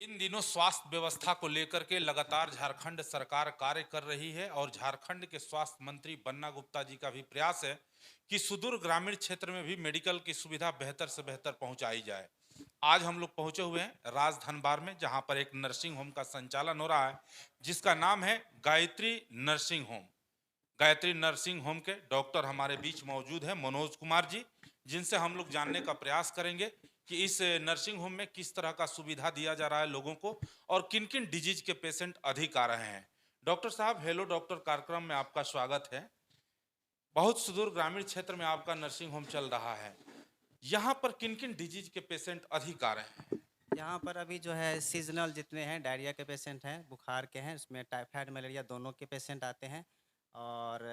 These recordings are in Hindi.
इन दिनों स्वास्थ्य व्यवस्था को लेकर के लगातार झारखंड सरकार कार्य कर रही है और झारखंड के स्वास्थ्य मंत्री बन्ना गुप्ता जी का भी प्रयास है कि सुदूर ग्रामीण क्षेत्र में भी मेडिकल की सुविधा बेहतर से बेहतर पहुंचाई जाए। आज हम लोग पहुंचे हुए हैं राजधनबार में, जहां पर एक नर्सिंग होम का संचालन हो रहा है जिसका नाम है Gayatri nursing home. Gayatri nursing home के डॉक्टर हमारे बीच मौजूद हैं, मनोज कुमार जी, जिनसे हम लोग जानने का प्रयास करेंगे कि इस नर्सिंग होम में किस तरह का सुविधा दिया जा रहा है लोगों को और किन किन डिजीज के पेशेंट अधिक आ रहे हैं। डॉक्टर साहब, हेलो डॉक्टर कार्यक्रम में आपका स्वागत है। बहुत सुदूर ग्रामीण क्षेत्र में आपका नर्सिंग होम चल रहा है, यहाँ पर किन किन डिजीज के पेशेंट अधिक आ रहे हैं? यहाँ पर अभी जो है सीज़नल जितने हैं डायरिया के पेशेंट हैं, बुखार के हैं, उसमें टाइफाइड, मलेरिया दोनों के पेशेंट आते हैं। और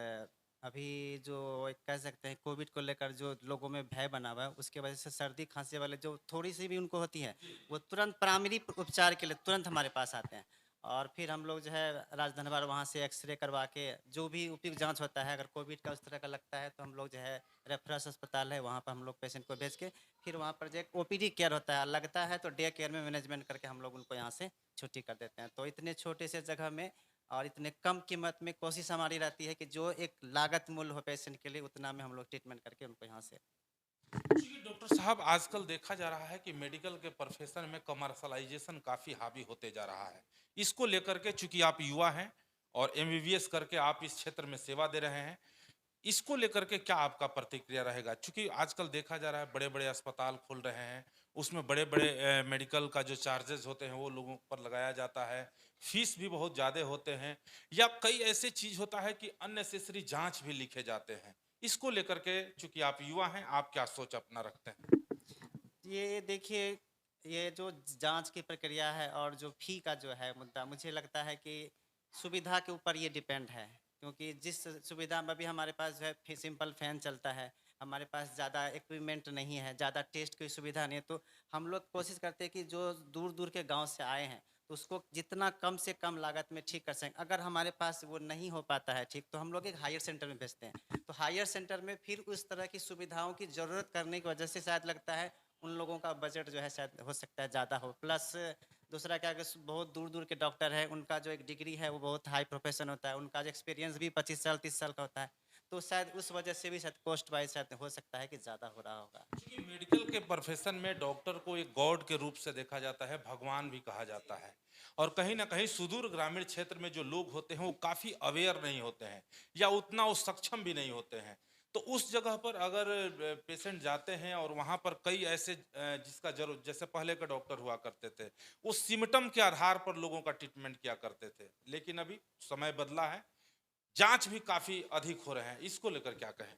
अभी जो एक कह सकते हैं कोविड को लेकर जो लोगों में भय बना हुआ है, उसकी वजह से सर्दी खांसी वाले जो थोड़ी-सी भी उनको होती है, वो तुरंत प्राइमरी उपचार के लिए तुरंत हमारे पास आते हैं। और फिर हम लोग जो है राजधनवार वहाँ से एक्स-रे करवा के जो भी उपयुक्त जाँच होता है, अगर कोविड का उस तरह का लगता है, तो हम लोग जो है रेफरेंस अस्पताल है, वहाँ पर हम लोग पेशेंट को भेज के फिर वहाँ पर जो एक ओपीडी केयर होता है, लगता है तो डे केयर में मैनेजमेंट करके हम लोग उनको यहाँ से छुट्टी कर देते हैं। तो इतने छोटे से जगह में और इतने कम कीमत में कोशिश हमारी रहती है कि जो एक लागत मूल्य हो पेशेंट के लिए, उतना में हम लोग ट्रीटमेंट करके उनको यहाँ से। जी डॉक्टर साहब, आजकल देखा जा रहा है कि मेडिकल के प्रोफेशन में कमर्शलाइजेशन काफी हावी होते जा रहा है। इसको लेकर के, चूंकि आप युवा हैं और एमबीबीएस करके आप इस क्षेत्र में सेवा दे रहे हैं, इसको लेकर के क्या आपका प्रतिक्रिया रहेगा? चूंकि आजकल देखा जा रहा है बड़े बड़े अस्पताल खुल रहे हैं, उसमें बड़े बड़े मेडिकल का जो चार्जेस होते हैं वो लोगों पर लगाया जाता है, फीस भी बहुत ज़्यादा होते हैं, या कई ऐसे चीज होता है कि अननेसेसरी जांच भी लिखे जाते हैं। इसको लेकर के, चूंकि आप युवा हैं, आप क्या सोच अपना रखते हैं? ये देखिए, ये जो जाँच की प्रक्रिया है और जो फ़ी का जो है मुद्दा, मुझे लगता है कि सुविधा के ऊपर ये डिपेंड है। क्योंकि जिस सुविधा में अभी हमारे पास जो है सिंपल फ़ैन चलता है, हमारे पास ज़्यादा इक्विपमेंट नहीं है, ज़्यादा टेस्ट की सुविधा नहीं है, तो हम लोग कोशिश करते हैं कि जो दूर-दूर के गाँव से आए हैं, तो उसको जितना कम से कम लागत में ठीक कर सकें। अगर हमारे पास वो नहीं हो पाता है ठीक, तो हम लोग एक हायर सेंटर में भेजते हैं। तो हायर सेंटर में फिर उस तरह की सुविधाओं की ज़रूरत करने की वजह से शायद लगता है उन लोगों का बजट जो है शायद हो सकता है ज़्यादा हो। प्लस दूसरा क्या है कि बहुत दूर-दूर के डॉक्टर हैं, उनका जो एक डिग्री है वो बहुत हाई प्रोफेशन होता है, उनका जो एक्सपीरियंस भी 25 साल 30 साल का होता है। तो शायद उस वजह से भी शायद कॉस्ट वाइज़ शायद हो सकता है कि ज़्यादा हो रहा होगा। क्योंकि मेडिकल के प्रोफेशन में डॉक्टर को एक गॉड के रूप से देखा जाता है, भगवान भी कहा जाता है। और कहीं ना कहीं सुदूर ग्रामीण क्षेत्र में जो लोग होते हैं वो काफी अवेयर नहीं होते हैं, या उतना वो सक्षम भी नहीं होते हैं। तो उस जगह पर अगर पेशेंट जाते हैं और वहां पर कई ऐसे जिसका जरूर, जैसे पहले के डॉक्टर हुआ करते थे, वो सिम्टम के आधार पर लोगों का ट्रीटमेंट किया करते थे, लेकिन अभी समय बदला है, जांच भी काफी अधिक हो रहे हैं। इसको लेकर क्या कहें?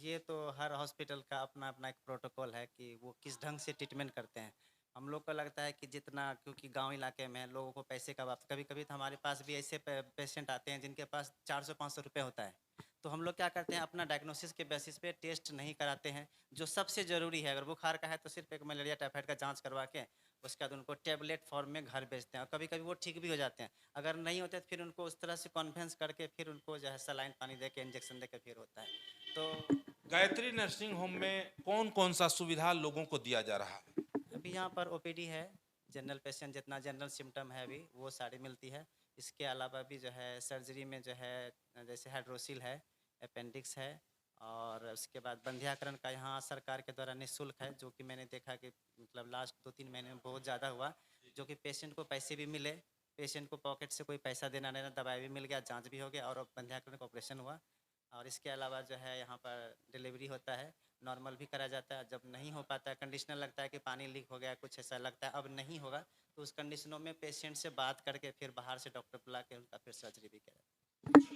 ये तो हर हॉस्पिटल का अपना-अपना एक प्रोटोकॉल है कि वो किस ढंग से ट्रीटमेंट करते हैं। हम लोग को लगता है कि जितना, क्योंकि गाँव इलाके में लोगों को पैसे का कभी-कभी तो हमारे पास भी ऐसे पेशेंट आते हैं जिनके पास 400-500 रुपए होता है। तो हम लोग क्या करते हैं, अपना डायग्नोसिस के बेसिस पे टेस्ट नहीं कराते हैं, जो सबसे ज़रूरी है। अगर बुखार का है तो सिर्फ़ एक मलेरिया टाइफाइड का जाँच करवा के उसके बाद उनको टैबलेट फॉर्म में घर भेजते हैं, और कभी-कभी वो ठीक भी हो जाते हैं। अगर नहीं होते तो फिर उनको उस तरह से कन्विंस करके फिर उनको जो है सलाइन पानी दे के इंजेक्शन दे के फिर होता है। तो गायत्री नर्सिंग होम में कौन कौन सा सुविधा लोगों को दिया जा रहा है? अभी यहाँ पर ओपीडी है, जनरल पेशेंट जितना जनरल सिम्पटम है अभी वो सारी मिलती है। इसके अलावा भी जो है सर्जरी में जो है जैसे हाइड्रोसिल है, अपेंडिक्स है, और उसके बाद बंध्याकरण का यहाँ सरकार के द्वारा निःशुल्क है, जो कि मैंने देखा कि मतलब लास्ट 2-3 महीने में बहुत ज़्यादा हुआ, जो कि पेशेंट को पैसे भी मिले, पेशेंट को पॉकेट से कोई पैसा देना नहीं, दवाई भी मिल गया, जाँच भी हो गया और अब बंध्याकरण का ऑपरेशन हुआ। और इसके अलावा जो है यहाँ पर डिलीवरी होता है, नॉर्मल भी करा जाता है। जब नहीं हो पाता है, कंडीशनर लगता है कि पानी लीक हो गया, कुछ ऐसा लगता है अब नहीं होगा, तो उस कंडीशनों में पेशेंट से बात करके फिर बाहर से डॉक्टर बुला के उनका फिर सर्जरी भी करा।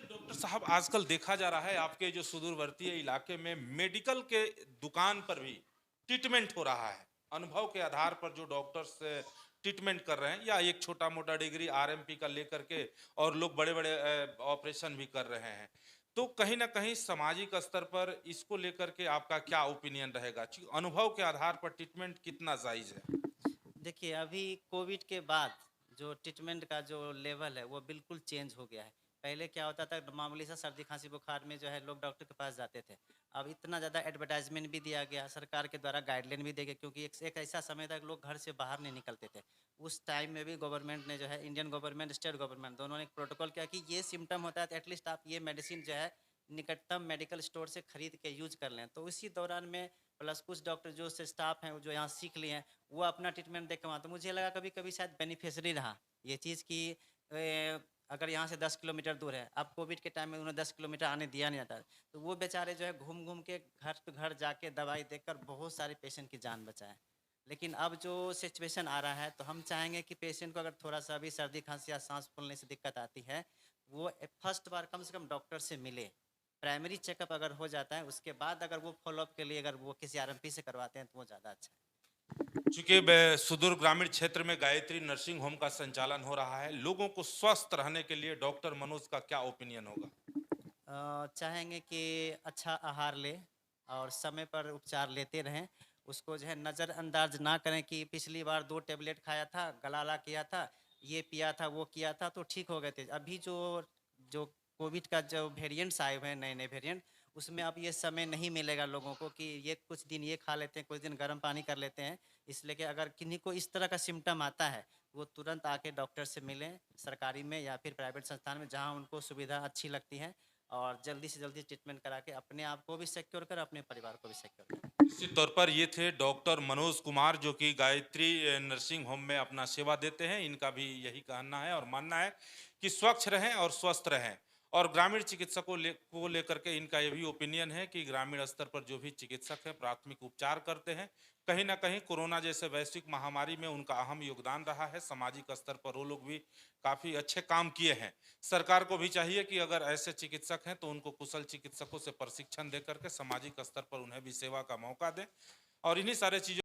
डॉक्टर साहब, आजकल देखा जा रहा है आपके जो सुदूरवर्ती इलाके में मेडिकल के दुकान पर भी ट्रीटमेंट हो रहा है। अनुभव के आधार पर जो डॉक्टर्स ट्रीटमेंट कर रहे हैं, या एक छोटा मोटा डिग्री आरएमपी का लेकर के, और लोग बड़े बड़े ऑपरेशन भी कर रहे हैं। तो कहीं ना कहीं सामाजिक स्तर पर इसको लेकर के आपका क्या ओपिनियन रहेगा? अनुभव के आधार पर ट्रीटमेंट कितना जायज है? देखिए, अभी कोविड के बाद जो ट्रीटमेंट का जो लेवल है वो बिल्कुल चेंज हो गया है। पहले क्या होता था, मामूली सा सर्दी खांसी बुखार में जो है लोग डॉक्टर के पास जाते थे। अब इतना ज़्यादा एडवर्टाइजमेंट भी दिया गया, सरकार के द्वारा गाइडलाइन भी दिए गए, क्योंकि एक ऐसा समय था कि लोग घर से बाहर नहीं निकलते थे। उस टाइम में भी गवर्नमेंट ने जो है, इंडियन गवर्नमेंट, स्टेट गवर्नमेंट, दोनों ने एक प्रोटोकॉल किया कि ये सिम्टम होता है तो एटलीस्ट आप ये मेडिसिन जो है निकटतम मेडिकल स्टोर से खरीद के यूज कर लें। तो इसी दौरान में प्लस कुछ डॉक्टर जो से स्टाफ हैं जो यहाँ सीख लिए हैं, वो अपना ट्रीटमेंट देख के वहाँ, तो मुझे लगा कभी कभी शायद बेनिफिशियरी रहा ये चीज़ कि अगर यहाँ से 10 किलोमीटर दूर है, अब कोविड के टाइम में उन्हें 10 किलोमीटर आने दिया नहीं जाता, तो वो बेचारे जो है घूम घूम के घर पे घर जाके दवाई देकर बहुत सारे पेशेंट की जान बचाए। लेकिन अब जो सिचुएशन आ रहा है, तो हम चाहेंगे कि पेशेंट को अगर थोड़ा सा भी सर्दी खांसी या सांस फूलने से दिक्कत आती है, वो फर्स्ट बार कम से कम डॉक्टर से मिले। प्राइमरी चेकअप अगर हो जाता है, उसके बाद अगर वो फॉलोअप के लिए अगर वो किसी आरएमपी से करवाते हैं तो वो ज़्यादा अच्छा है। चूंकि सुदूर ग्रामीण क्षेत्र में गायत्री नर्सिंग होम का संचालन हो रहा है, लोगों को स्वस्थ रहने के लिए डॉक्टर मनोज का क्या ओपिनियन होगा? चाहेंगे कि अच्छा आहार ले और समय पर उपचार लेते रहें। उसको जो है नज़रअंदाज ना करें कि पिछली बार 2 टैबलेट खाया था, गलाला किया था, ये पिया था, वो किया था तो ठीक हो गए थे। अभी जो जो कोविड का जो वेरिएंट्स आए हुए हैं, नए-नए वेरिएंट, उसमें अब ये समय नहीं मिलेगा लोगों को कि ये कुछ दिन ये खा लेते हैं, कुछ दिन गर्म पानी कर लेते हैं। इसलिए कि अगर किन्हीं को इस तरह का सिम्पटम आता है, वो तुरंत आके डॉक्टर से मिलें, सरकारी में या फिर प्राइवेट संस्थान में, जहाँ उनको सुविधा अच्छी लगती है, और जल्दी से जल्दी ट्रीटमेंट करा के अपने आप को भी सिक्योर करें, अपने परिवार को भी सिक्योर करें। निश्चित तौर पर ये थे डॉक्टर मनोज कुमार, जो कि गायत्री नर्सिंग होम में अपना सेवा देते हैं। इनका भी यही कहना है और मानना है कि स्वच्छ रहें और स्वस्थ रहें। और ग्रामीण चिकित्सकों को लेकर के इनका ये भी ओपिनियन है कि ग्रामीण स्तर पर जो भी चिकित्सक हैं प्राथमिक उपचार करते हैं। कहीं ना कहीं कोरोना जैसे वैश्विक महामारी में उनका अहम योगदान रहा है। सामाजिक स्तर पर वो लोग भी काफी अच्छे काम किए हैं। सरकार को भी चाहिए कि अगर ऐसे चिकित्सक हैं तो उनको कुशल चिकित्सकों से प्रशिक्षण दे करके सामाजिक स्तर पर उन्हें भी सेवा का मौका दें। और इन्हीं सारे चीजों